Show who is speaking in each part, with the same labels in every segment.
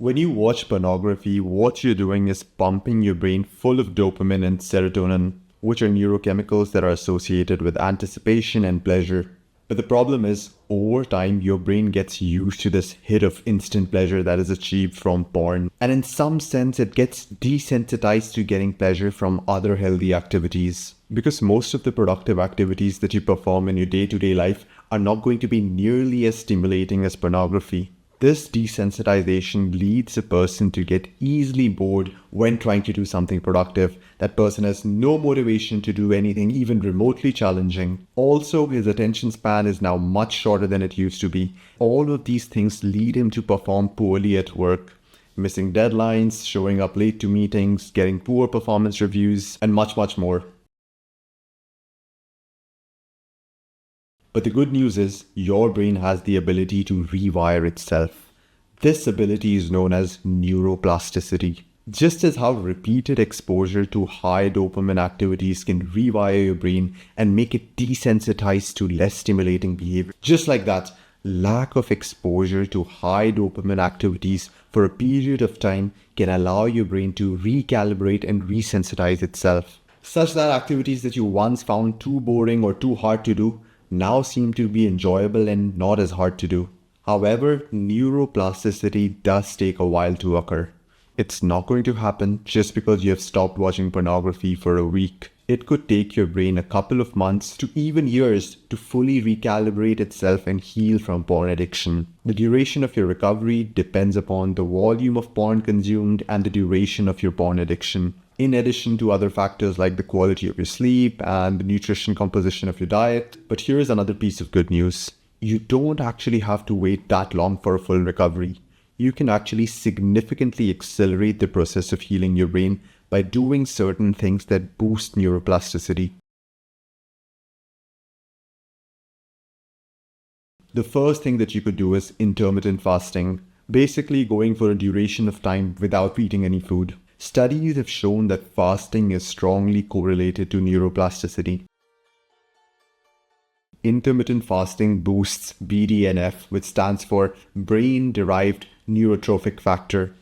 Speaker 1: When you watch pornography, what you're doing is pumping your brain full of dopamine and serotonin, which are neurochemicals that are associated with anticipation and pleasure. But the problem is, over time, your brain gets used to this hit of instant pleasure that is achieved from porn. And in some sense, it gets desensitized to getting pleasure from other healthy activities. Because most of the productive activities that you perform in your day-to-day life are not going to be nearly as stimulating as pornography. This desensitization leads a person to get easily bored when trying to do something productive. That person has no motivation to do anything even remotely challenging. Also, his attention span is now much shorter than it used to be. All of these things lead him to perform poorly at work, missing deadlines, showing up late to meetings, getting poor performance reviews, and much, much more. But the good news is, your brain has the ability to rewire itself. This ability is known as neuroplasticity. Just as how repeated exposure to high dopamine activities can rewire your brain and make it desensitized to less stimulating behavior, just like that, lack of exposure to high dopamine activities for a period of time can allow your brain to recalibrate and resensitize itself, such that activities that you once found too boring or too hard to do now seem to be enjoyable and not as hard to do. However, neuroplasticity does take a while to occur. It's not going to happen just because you have stopped watching pornography for a week. It could take your brain a couple of months to even years to fully recalibrate itself and heal from porn addiction. The duration of your recovery depends upon the volume of porn consumed and the duration of your porn addiction, in addition to other factors like the quality of your sleep and the nutrition composition of your diet. But here is another piece of good news. You don't actually have to wait that long for a full recovery. You can actually significantly accelerate the process of healing your brain by doing certain things that boost neuroplasticity. The first thing that you could do is intermittent fasting, basically going for a duration of time without eating any food. Studies have shown that fasting is strongly correlated to neuroplasticity. Intermittent fasting boosts BDNF, which stands for brain-derived neurotrophic factor.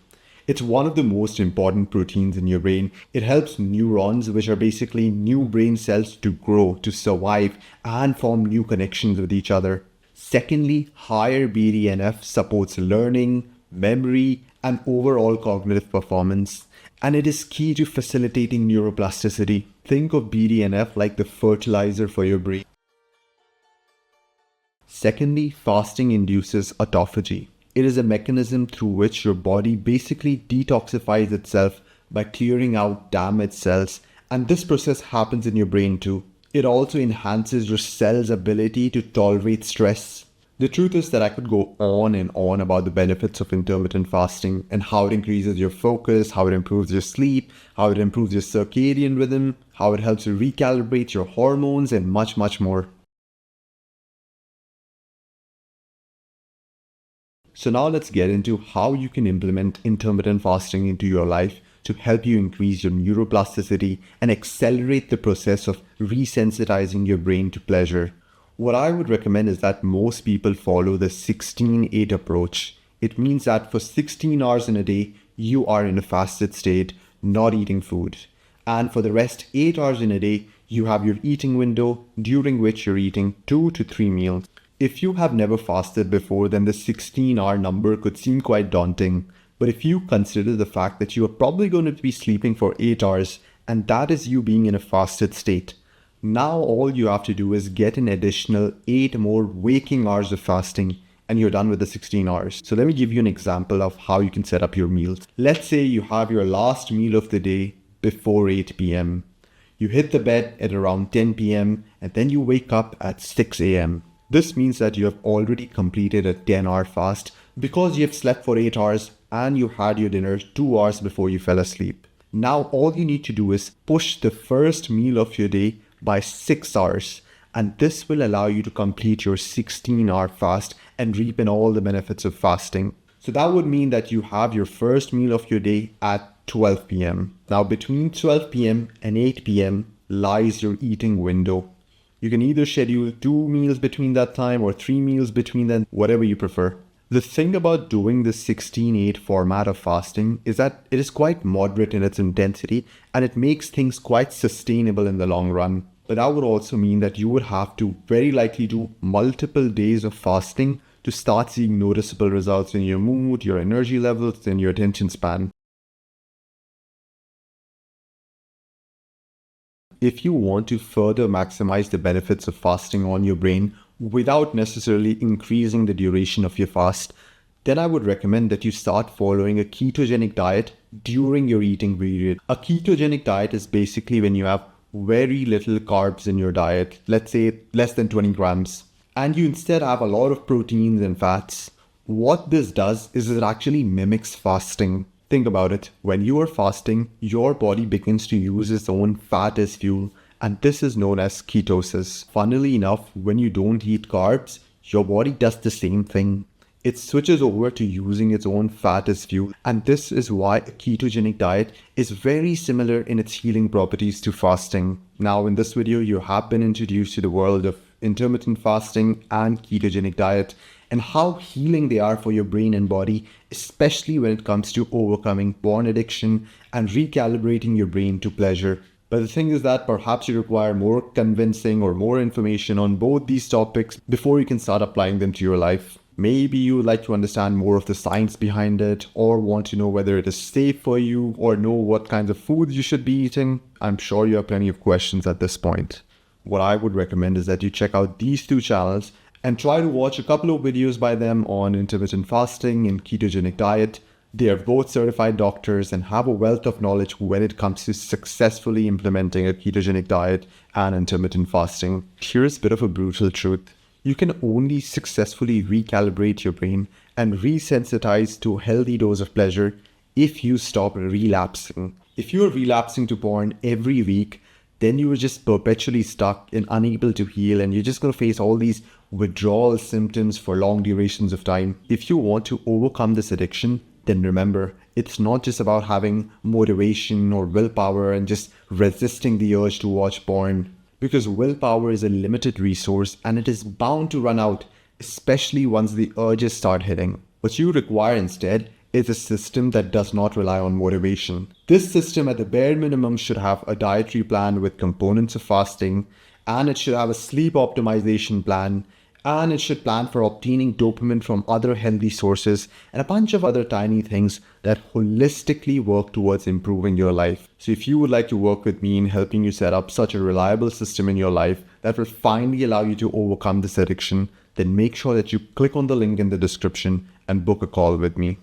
Speaker 1: It's one of the most important proteins in your brain. It helps neurons, which are basically new brain cells, to grow, to survive, and form new connections with each other. Secondly, higher BDNF supports learning, memory, and overall cognitive performance. And it is key to facilitating neuroplasticity. Think of BDNF like the fertilizer for your brain. Secondly, fasting induces autophagy. It is a mechanism through which your body basically detoxifies itself by clearing out damaged cells, and this process happens in your brain too. It also enhances your cell's ability to tolerate stress. The truth is that I could go on and on about the benefits of intermittent fasting and how it increases your focus, how it improves your sleep, how it improves your circadian rhythm, how it helps you recalibrate your hormones, and much, much more. So now let's get into how you can implement intermittent fasting into your life to help you increase your neuroplasticity and accelerate the process of resensitizing your brain to pleasure. What I would recommend is that most people follow the 16-8 approach. It means that for 16 hours in a day, you are in a fasted state, not eating food. And for the rest 8 hours in a day, you have your eating window during which you're eating 2 to 3 meals. If you have never fasted before, then the 16-hour number could seem quite daunting. But if you consider the fact that you are probably going to be sleeping for 8 hours, and that is you being in a fasted state, now all you have to do is get an additional 8 more waking hours of fasting, and you're done with the 16 hours. So let me give you an example of how you can set up your meals. Let's say you have your last meal of the day before 8 p.m. You hit the bed at around 10 p.m. and then you wake up at 6 a.m. This means that you have already completed a 10-hour fast because you have slept for 8 hours and you had your dinner 2 hours before you fell asleep. Now all you need to do is push the first meal of your day by 6 hours, and this will allow you to complete your 16-hour fast and reap in all the benefits of fasting. So that would mean that you have your first meal of your day at 12 p.m. Now between 12 p.m. and 8 p.m. lies your eating window. You can either schedule 2 meals between that time or 3 meals between them, whatever you prefer. The thing about doing the 16-8 format of fasting is that it is quite moderate in its intensity and it makes things quite sustainable in the long run. But that would also mean that you would have to very likely do multiple days of fasting to start seeing noticeable results in your mood, your energy levels, and your attention span. If you want to further maximize the benefits of fasting on your brain without necessarily increasing the duration of your fast, then I would recommend that you start following a ketogenic diet during your eating period. A ketogenic diet is basically when you have very little carbs in your diet, let's say less than 20 grams, and you instead have a lot of proteins and fats. What this does is it actually mimics fasting. Think about it. When you are fasting, your body begins to use its own fat as fuel, and this is known as ketosis. Funnily enough, when you don't eat carbs, your body does the same thing. It switches over to using its own fat as fuel, and this is why a ketogenic diet is very similar in its healing properties to fasting. Now, in this video, you have been introduced to the world of intermittent fasting and ketogenic diet, and how healing they are for your brain and body, especially when it comes to overcoming porn addiction and recalibrating your brain to pleasure. But the thing is that perhaps you require more convincing or more information on both these topics before you can start applying them to your life. Maybe you would like to understand more of the science behind it, or want to know whether it is safe for you, or know what kinds of foods you should be eating. I'm sure you have plenty of questions at this point. What I would recommend is that you check out these two channels and try to watch a couple of videos by them on intermittent fasting and ketogenic diet. They are both certified doctors and have a wealth of knowledge when it comes to successfully implementing a ketogenic diet and intermittent fasting. Here's a bit of a brutal truth. You can only successfully recalibrate your brain and resensitize to a healthy dose of pleasure if you stop relapsing. If you're relapsing to porn every week, then you are just perpetually stuck and unable to heal, and you're just going to face all these withdrawal symptoms for long durations of time. If you want to overcome this addiction, then remember, it's not just about having motivation or willpower and just resisting the urge to watch porn, because willpower is a limited resource and it is bound to run out, especially once the urges start hitting. What you require instead is a system that does not rely on motivation. This system at the bare minimum should have a dietary plan with components of fasting, and it should have a sleep optimization plan, and it should plan for obtaining dopamine from other healthy sources, and a bunch of other tiny things that holistically work towards improving your life. So if you would like to work with me in helping you set up such a reliable system in your life that will finally allow you to overcome this addiction, then make sure that you click on the link in the description and book a call with me.